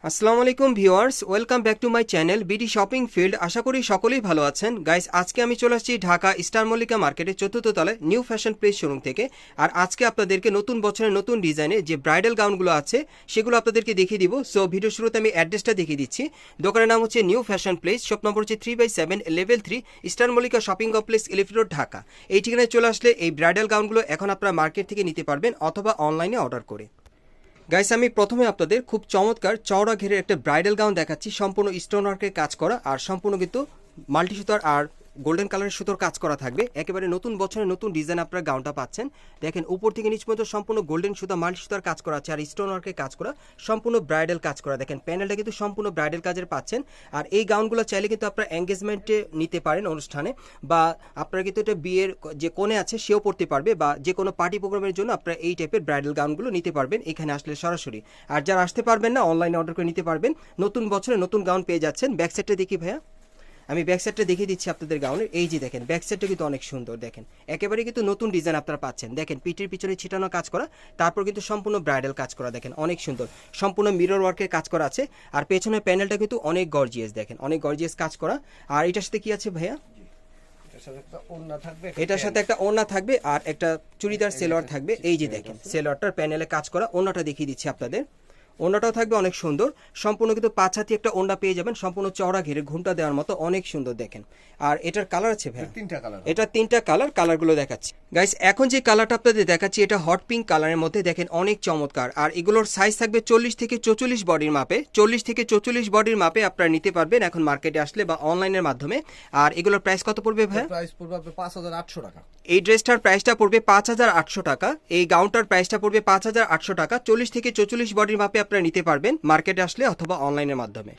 আসসালামু আলাইকুম viewers, welcome back to my channel BD shopping field. আশা করি সকলেই ভালো আছেন। গাইস, আজকে আমি চলে আসছি ঢাকা স্টার মল্লিকা মার্কেটের চতুর্থ তলায় নিউ ফ্যাশন প্লেস শোরুম থেকে। আর আজকে আপনাদেরকে নতুন বছরের নতুন ডিজাইনে যে ব্রাইডাল গাউনগুলো আছে সেগুলো আপনাদেরকে দেখিয়ে দিব। সো ভিডিও শুরুতে আমি অ্যাড্রেসটা দেখিয়ে দিচ্ছি। দোকানের নাম হচ্ছে new fashion place, shop number হচ্ছে 3/7, level 3, star Mallika shopping complex, elephant road, Dhaka. এই ঠিকানায় চলে আসলে এই ব্রাইডাল গাউনগুলো এখন আপনারা মার্কেট থেকে নিতে পারবেন অথবা অনলাইনে অর্ডার করে। গাইস, আমি প্রথমে আপনাদের খুব চমৎকার চওড়া ঘেরের একটা ব্রাইডাল গাউন দেখাচ্ছি, সম্পূর্ণ স্টোন ওয়ার্কের কাজ করা আর সম্পূর্ণ কিন্তু মাল্টি সুতার আর গোল্ডেন কালারের সুতোর কাজ করা থাকবে। একেবারে নতুন বছরের নতুন ডিজাইন আপনারা গাউনটা পাচ্ছেন। দেখেন উপর থেকে নিচ পর্যন্ত সম্পূর্ণ গোল্ডেন সুতা মাল্টি সুতার কাজ করা আছে আর স্টোন ওয়ার্কের কাজ করা, সম্পূর্ণ ব্রাইডাল কাজ করা। দেখেন প্যানেলটা কিন্তু সম্পূর্ণ ব্রাইডাল কাজের পাচ্ছেন। আর এই গাউনগুলো চাইলে কিন্তু আপনারা এঙ্গেজমেন্টে নিতে পারেন অনুষ্ঠানে, বা আপনারা কিন্তু এটা বিয়ের যে কোণে আছে সেও পড়তে পারবে, বা যে কোনো পার্টি প্রোগ্রামের জন্য আপনারা এই টাইপের ব্রাইডাল গাউনগুলো নিতে পারবেন এখানে আসলে সরাসরি। আর যারা আসতে পারবেন না, অনলাইনে অর্ডার করে নিতে পারবেন। নতুন বছরে নতুন গাউন পেয়ে যাচ্ছেন। ব্যাক সাইডটা দেখি ভাইয়া, আমি ব্যাক সাইডটা দেখিয়ে দিচ্ছি আপনাদের গাউনের। এই যে দেখেন ব্যাক সাইডটা কিন্তু অনেক সুন্দর। দেখেন একেবারে কিন্তু নতুন ডিজাইন আপনারা পাচ্ছেন। দেখেন পিঠের পিছনে ছিটানো কাজ করা, তারপর কিন্তু সম্পূর্ণ ব্রাইডাল কাজ করা। দেখেন অনেক সুন্দর, সম্পূর্ণ মিরর ওয়ার্কের কাজ করা আছে। আর পেছনের প্যানেলটা কিন্তু অনেক গর্জিয়াস, দেখেন অনেক গর্জিয়াস কাজ করা। আর এটার সাথে কি আছে ভাইয়া? এটার সাথে একটা ওড়না থাকবে আর একটা চুড়িদার সেলোয়ার থাকবে। এই যে দেখেন সেলোয়ারটার প্যানেলে কাজ করা, ওড়নাটা দেখিয়ে দিচ্ছি আপনাদের। ওড়নাটাও থাকবে অনেক সুন্দর, সম্পূর্ণ কিন্তু 5 হাতি একটা ওড়না পেয়ে যাবেন, সম্পূর্ণ চওড়া ঘেরে ঘুমটা দেওয়ার মতো, অনেক সুন্দর। দেখেন আর এটার কালার আছে ভাই, এটা 3টা কালার, কালারগুলো দেখাচ্ছি গাইস। এখন যে কালারটা আপনাদের দেখাচ্ছি এটা হট পিঙ্ক কালারের মধ্যে, দেখেন অনেক চমৎকার। আর এগুলোর সাইজ থাকবে 40 থেকে 44 বডির মাপে, 40 থেকে 44 বডির মাপে আপনারা নিতে পারবেন এখন মার্কেটে আসলে বা অনলাইনের মাধ্যমে। আর এগুলোর প্রাইস কত পড়বে ভাই? প্রাইস পড়বে 5800 টাকা। এই ড্রেসটার প্রাইসটা পড়বে 5800 টাকা, এই গাউনটার প্রাইসটা পড়বে 5800 টাকা। 40 থেকে 44 বডির মাপে আপনারা নিতে পারবেন মার্কেটে আসলে অথবা অনলাইনের মাধ্যমে।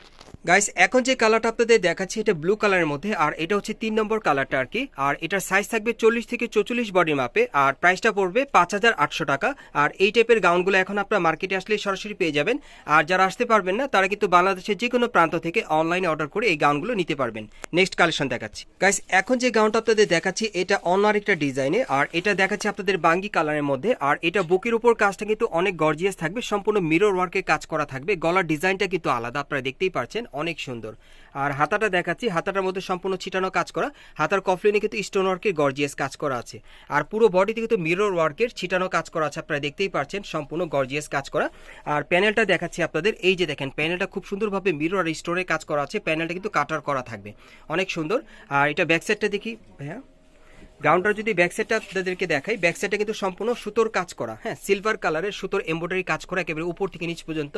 গাইস, এখন যে কালারটা আপনাদের দেখাচ্ছি এটা ব্লু কালারের মধ্যে, আর এটা হচ্ছে 3 নম্বর কালারটা আর কি। আর এটার সাইজ থাকবে 40 থেকে 44 বডির মাপে, আর প্রাইসটা পড়বে 5800 টাকা। আর এই টাইপের গাউনগুলো এখন আপনারা মার্কেটে আসলে সরাসরি পেয়ে যাবেন। আর যারা আসতে পারবেন না তারা কিন্তু বাংলাদেশের যে কোনো প্রান্ত থেকে অনলাইনে অর্ডার করে এই গাউনগুলো নিতে পারবেন। নেক্সট কালেকশন দেখাচ্ছি গাইস। এখন যে গাউনটা আপনাদের দেখাচ্ছি এটা অন্য আরেকটা ডিজাইনে, আর এটা দেখাচ্ছি আপনাদের বাঙ্গি কালারের মধ্যে। আর এটা বুকের উপর কাজটা কিন্তু অনেক গর্জিয়াস থাকবে, সম্পূর্ণ মিরর ওয়ার্কের কাজ করা থাকবে। গলার ডিজাইনটা কিন্তু আলাদা, আপনারা দেখতেই পাচ্ছেন অনেক সুন্দর। আর হাতাটা দেখাচ্ছি, হাতাটার মধ্যে সম্পূর্ণ ছিটানো কাজ করা, হাতার কফলিনে কিন্তু স্টোন ওয়ার্কের গর্জিয়াস কাজ করা আছে। আর পুরো বডিতে কিন্তু মিরর ওয়ার্কের ছিটানো কাজ করা আছে, আপনারা দেখতেই পাচ্ছেন সম্পূর্ণ গর্জিয়াস কাজ করা। আর প্যানেলটা দেখাচ্ছি আপনাদের, এই যে দেখেন প্যানেলটা খুব সুন্দরভাবে মিরর আর স্টোনের কাজ করা আছে। প্যানেলটা কিন্তু কাটার করা থাকবে, অনেক সুন্দর। আর এটা ব্যাক সাইডটা দেখি ভাইয়া, গাউনটার যদি ব্যাক সাইডটা আপনাদেরকে দেখাই, ব্যাক সাইডটা কিন্তু সম্পূর্ণ সুতোর কাজ করা, হ্যাঁ সিলভার কালারের সুতোর এমব্রয়ডারি কাজ করা একেবারে উপর থেকে নিচ পর্যন্ত।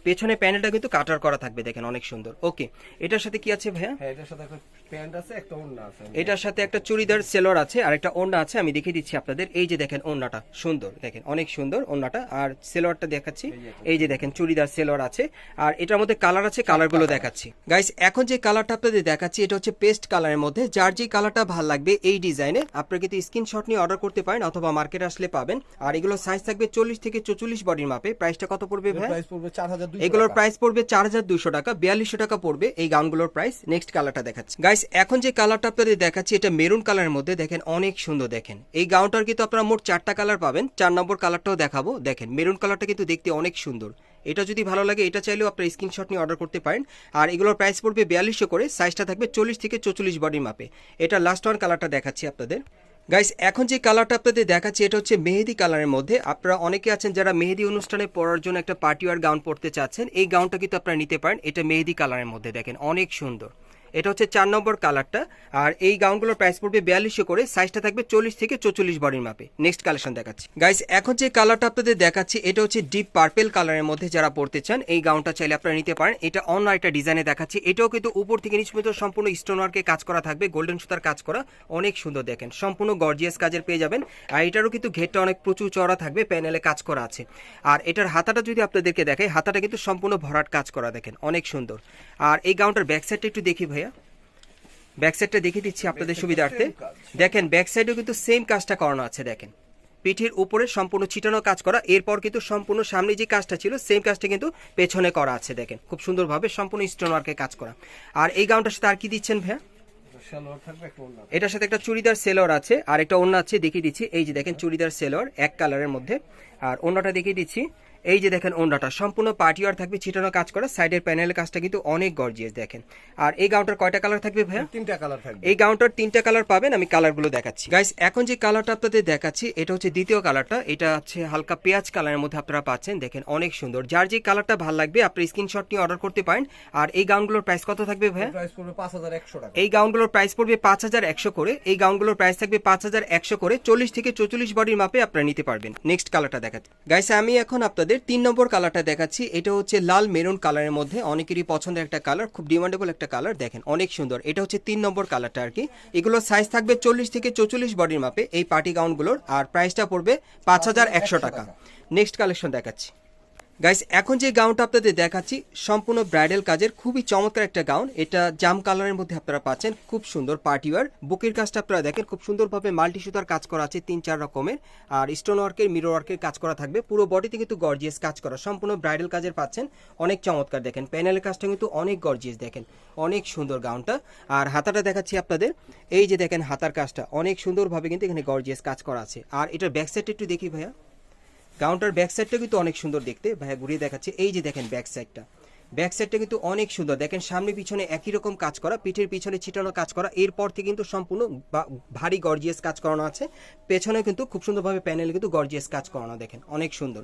পেছনে প্যানেলটা কিন্তু কাটার করা থাকবে, দেখেন অনেক সুন্দর। ওকে, এটার সাথে কি আছে ভাইয়া? হ্যাঁ, এটার সাথে একটা প্যান্ট আছে, একটা ওড়না আছে। এটার সাথে একটা চুড়িদার সেলোয়ার আছে আর একটা ওড়না আছে, আমি দেখিয়ে দিচ্ছি আপনাদের। এই যে দেখেন ওড়নাটা সুন্দর, দেখেন অনেক সুন্দর ওড়নাটা। আর সেলোয়ারটা দেখাচ্ছি, এই যে দেখেন চুড়িদার সেলোয়ার আছে। আর এটার মধ্যে কালার আছে, কালারগুলো দেখাচ্ছি গাইস। এখন যে কালারটা আপনাদের দেখাচ্ছি এটা হচ্ছে পেস্ট কালারের মধ্যে। যার যে কালারটা ভালো লাগবে এই ডিজাইনে আপনারা কিন্তু স্ক্রিনশট নিয়ে অর্ডার করতে পারেন অথবা মার্কেটে আসলে পাবেন। আর এগুলো সাইজ থাকবে 40 থেকে 44 বডির মাপে। প্রাইসটা কত পড়বে ভাই? প্রাইস পড়বে 4200। এগুলোর প্রাইস পড়বে 4200 টাকা, 4200 টাকা পড়বে এই গাউনগুলোর প্রাইস। নেক্সট কালারটা দেখাচ্ছি গাইস। এখন যে কালারটা আপনাদের দেখাচ্ছি এটা মেরুন কালারের মধ্যে, দেখেন অনেক সুন্দর। দেখেন এই গাউনটার কিন্তু আপনারা মোট 4টা কালার পাবেন, 4 নম্বর কালারটাও দেখাবো। দেখেন মেরুন কালারটা কিন্তু দেখতে অনেক সুন্দর, এটা যদি ভালো লাগে এটা চাইলেও আপনারা স্ক্রিনশট নিয়ে অর্ডার করতে পারেন। আর এগুলোর প্রাইস পড়বে 4200 করে, সাইজটা থাকবে 40 থেকে 44 বডির মাপে। এটা লাস্ট ওয়ান কালারটা দেখাচ্ছি আপনাদের গাইস। এখন যে কালারটা আপনাদের দেখাচ্ছি এটা হচ্ছে মেহেদি কালারের মধ্যে। আপনারা অনেকে আছেন যারা মেহেদি অনুষ্ঠানে পরার জন্য একটা পার্টি ওয়্যার গাউন পরতে চাচ্ছেন, এই গাউনটা কিন্তু আপনারা নিতে পারেন। এটা মেহেদি কালারের মধ্যে, দেখেন অনেক সুন্দর। এটা হচ্ছে 4 নম্বর কালারটা। আর এই গাউনগুলোর প্রাইস পড়বে 4200 করে, সাইজটা থাকবে 40 থেকে 44 বডির মাপে। নেক্সট কালেকশন দেখাচ্ছি গাইস। এখন যে কালারটা আপনাদের দেখাচ্ছি এটা হচ্ছে ডিপ পার্পল কালারের মধ্যে, যারা পড়তে চান এই গাউনটা চাইলে আপনারা নিতে পারেন। এটা অন্য একটা ডিজাইনে দেখাচ্ছি, এটাও কিন্তু উপর থেকে নিচ পর্যন্ত সম্পূর্ণ স্টোন ওয়ার্কে কাজ করা থাকবে, গোল্ডেন সুতার কাজ করা, অনেক সুন্দর। দেখেন সম্পূর্ণ গর্জিয়াস কাজের পেয়ে যাবেন। আর এটারও কিন্তু ঘেরটা অনেক প্রচুর চওড়া থাকবে, প্যানেলে কাজ করা আছে। আর এটার হাতাটা যদি আপনাদেরকে দেখাই, হাতাটা কিন্তু সম্পূর্ণ ভরাট কাজ করা, দেখেন অনেক সুন্দর। আর এই গাউনটার ব্যাক সাইডটা একটু দেখি ভাইয়া, ব্যাক সাইডটা দেখিয়ে দিচ্ছি আপনাদের সুবিধার্থে। দেখেন ব্যাক সাইডেও কিন্তু সেম কাজটা করানো আছে। দেখেন পিঠের উপরে সম্পূর্ণ ছিটানো কাজ করা, এরপর কিন্তু সম্পূর্ণ সামনে যে কাজটা ছিল সেম কাজটা কিন্তু পেছনে করা আছে। দেখেন খুব সুন্দরভাবে সম্পূর্ণ স্টোন ওয়ার্কে কাজ করা। আর এই গাউনটার সাথে আর কি দিচ্ছেন ভাইয়া? এটার সাথে একটা চুড়িদার সেলোয়ার আছে আর একটা ওড়না আছে, দেখিয়ে দিচ্ছি। এই যে দেখেন চুড়িদার সেলোয়ার এক কালারের মধ্যে। আর ওড়নাটা দেখিয়ে দিচ্ছি, এই যে দেখেন ওন্নাটা সম্পূর্ণ পার্টি ওয়ার থাকবে, ছিটানো কাজ করা, সাইডের প্যানেলের কাজটা কিন্তু অনেক গর্জিয়াস দেখেন। আর এই গাউনটার কয়টা কালার থাকবে ভাইয়া? 3টা কালার থাকবে। এই গাউনটার 3টা কালার পাবেন, আমি কালারগুলো দেখাচ্ছি। গাইস এখন যে কালারটা আপনাদের দেখাচ্ছি এটা হচ্ছে দ্বিতীয় কালারটা, এটা হচ্ছে হালকা পেঁয়াজ কালারের মধ্যে আপনারা পাচ্ছেন, দেখেন অনেক সুন্দর। যার যে কালারটা ভালো লাগবে আপনি স্ক্রিনশট নিয়ে অর্ডার করতে পারেন। আর এই গাউনগুলোর প্রাইস কত থাকবে ভাইয়া? প্রাইস পড়বে 5100 টাকা। এই গাউনগুলোর প্রাইস পড়বে 5100 করে, এই গাউনগুলোর প্রাইস থাকবে 5100 করে, 40 থেকে 44 বডির মাপে আপনারা নিতে পারবেন। নেক্সট কালারটা দেখাচ্ছি গাইস, আমি এখন আপনাদের 3 নম্বর কালারটা দেখাচ্ছি। এটা হচ্ছে লাল মেরুন কালারের মধ্যে অনেকেরই পছন্দের একটা কালার, খুব ডিমান্ডেবল একটা কালার, দেখেন অনেক সুন্দর। এটা হচ্ছে 3 নম্বর কালারটা আর কি। এগুলোর সাইজ থাকবে 40 থেকে 44 বডির মাপে এই পার্টি গাউনগুলোর, আর প্রাইসটা পড়বে 5100 টাকা। নেক্সট কালেকশন দেখাচ্ছি গাইস, এখন যে গাউনটা আপনাদের দেখাচ্ছি সম্পূর্ণ ব্রাইডাল কাজের খুবই চমৎকার একটা গাউন। এটা জাম কালারের মধ্যে আপনারা পাচ্ছেন, খুব সুন্দর পার্টি ওয়্যার। বুকের কাজটা আপনারা দেখেন খুব সুন্দরভাবে মাল্টি সুতার কাজ করা আছে 3-4 রকমের, আর স্টোন ওয়ার্কের মিরর ওয়ার্কের কাজ করা থাকবে। পুরো বডিতে কিন্তু গর্জিয়াস কাজ করা, সম্পূর্ণ ব্রাইডাল কাজের পাচ্ছেন, অনেক চমৎকার। দেখেন প্যানেলের কাজটা কিন্তু অনেক গর্জিয়াস, দেখেন অনেক সুন্দর গাউনটা। আর হাতাটা দেখাচ্ছি আপনাদের, এই যে দেখেন হাতার কাজটা অনেক সুন্দরভাবে কিন্তু এখানে গর্জিয়াস কাজ করা আছে। আর এটার ব্যাক সাইডটা একটু দেখি ভাইয়া, গাউনটার ব্যাক সাইডটা কিন্তু অনেক সুন্দর দেখতে, ভাইয়া ঘুরিয়ে দেখাচ্ছে। এই যে দেখেন ব্যাক সাইডটা কিন্তু অনেক সুন্দর, দেখেন সামনে পিছনে একই রকম কাজ করা, পিঠের পিছনে ছিটানো কাজ করা, এরপর থেকে কিন্তু সম্পূর্ণ ভারী গর্জিয়াস কাজ করানো আছে। পেছনে কিন্তু খুব সুন্দরভাবে প্যানেলে কিন্তু গর্জিয়াস কাজ করানো, দেখেন অনেক সুন্দর।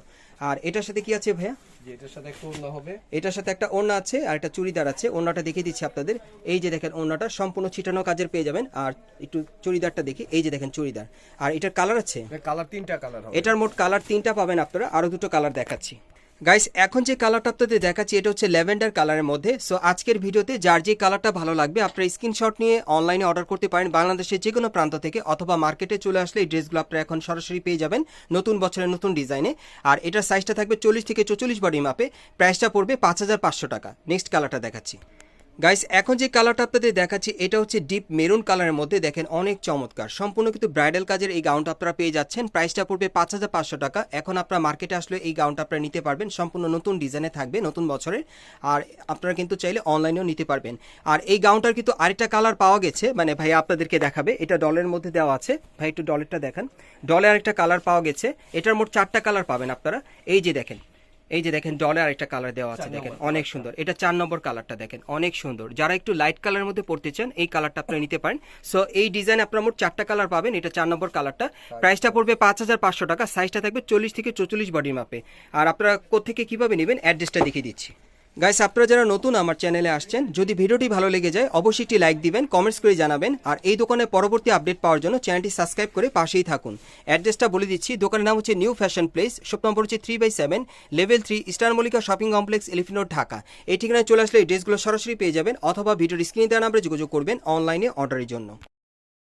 আর এটার সাথে কি আছে ভাইয়া? যে এটার সাথে একটা ওড়না হবে, এটার সাথে একটা ওড়না আছে আর একটা চুড়িদার আছে। ওড়নাটা দেখিয়ে দিচ্ছি আপনাদের, এই যে দেখেন ওড়নাটা সম্পূর্ণ ছিটানো কাজের পেয়ে যাবেন। আর একটু চুড়িদারটা দেখি, এই যে দেখেন চুড়িদার। আর এটার কালার আছে, কালার 3টা কালার হবে। এটার মোট কালার 3টা পাবেন আপনারা, আরো 2টো কালার দেখাচ্ছি গাইস। এখন যে কালারটা আপনাদের দেখাচ্ছি এটা হচ্ছে ল্যাভেন্ডার কালারের মধ্যে। সো আজকের ভিডিওতে যার যে কালারটা ভালো লাগবে আপনারা স্ক্রিনশট নিয়ে অনলাইনে অর্ডার করতে পারেন বাংলাদেশের যে কোনো প্রান্ত থেকে, অথবা মার্কেটে চলে আসলে এই ড্রেসগুলো আপনারা এখন সরাসরি পেয়ে যাবেন নতুন বছরের নতুন ডিজাইনে। আর এটার সাইজটা থাকবে 40 থেকে 44 বডি মাপে, প্রাইসটা পড়বে 5500 টাকা। নেক্সট কালারটা দেখাচ্ছি গাইস, এখন যে কালারটা আপনাদের দেখাচ্ছি এটা হচ্ছে ডিপ মেরুন কালারের মধ্যে, দেখেন অনেক চমৎকার, সম্পূর্ণ কিন্তু ব্রাইডাল কাজের এই গাউনটা আপনারা পেয়ে যাচ্ছেন। প্রাইসটা পড়বে 5500 টাকা। এখন আপনারা মার্কেটে আসলে এই গাউনটা আপনারা নিতে পারবেন, সম্পূর্ণ নতুন ডিজাইনে থাকবে নতুন বছরের। আর আপনারা কিন্তু চাইলে অনলাইনেও নিতে পারবেন। আর এই গাউনটার কিন্তু আরেকটা কালার পাওয়া গেছে, মানে ভাই আপনাদেরকে দেখাবে, এটা ডলের মধ্যে দেওয়া আছে। ভাই একটু ডলেরটা দেখান, ডলে আরেকটা কালার পাওয়া গেছে। এটার মোট 4টা কালার পাবেন আপনারা। এই যে দেখেন ডলে আরেকটা কালার দেওয়া আছে, দেখেন অনেক সুন্দর। এটা 4 নম্বর কালারটা দেখেন অনেক সুন্দর। যারা একটু লাইট কালারের মধ্যে পড়তে চান এই কালারটা আপনারা নিতে পারেন। সো এই ডিজাইন আপনারা মোট 4টা কালার পাবেন, এটা 4 নম্বর কালারটা। প্রাইসটা পড়বে 5500 টাকা, সাইজটা থাকবে 40 থেকে 44 বডির মাপে। আর আপনারা কোত্থেকে কিভাবে নেবেন অ্যাড্রেসটা দেখিয়ে দিচ্ছি গাইস। আপনারা যারা নতুন আমার চ্যানেলে আসছেন, যদি ভিডিওটি ভালো লেগে যায় অবশ্যই একটি লাইক দিবেন, কমেন্টস করে জানাবেন। আর এই দোকানের পরবর্তী আপডেট পাওয়ার জন্য চ্যানেলটি সাবস্ক্রাইব করে পাশেই থাকুন। অ্যাড্রেসটা বলে দিচ্ছি, দোকানের নাম হচ্ছে new fashion place, shop number হচ্ছে 3/7, level 3, eastern Mallika shopping complex, elephant road, Dhaka. এই ঠিকানায় চলে আসলে এই ড্রেসগুলো সরাসরি পেয়ে যাবেন, অথবা ভিডিওর স্ক্রিনে দেওয়া নাম্বারে যোগাযোগ করবেন অনলাইনে অর্ডারের জন্য।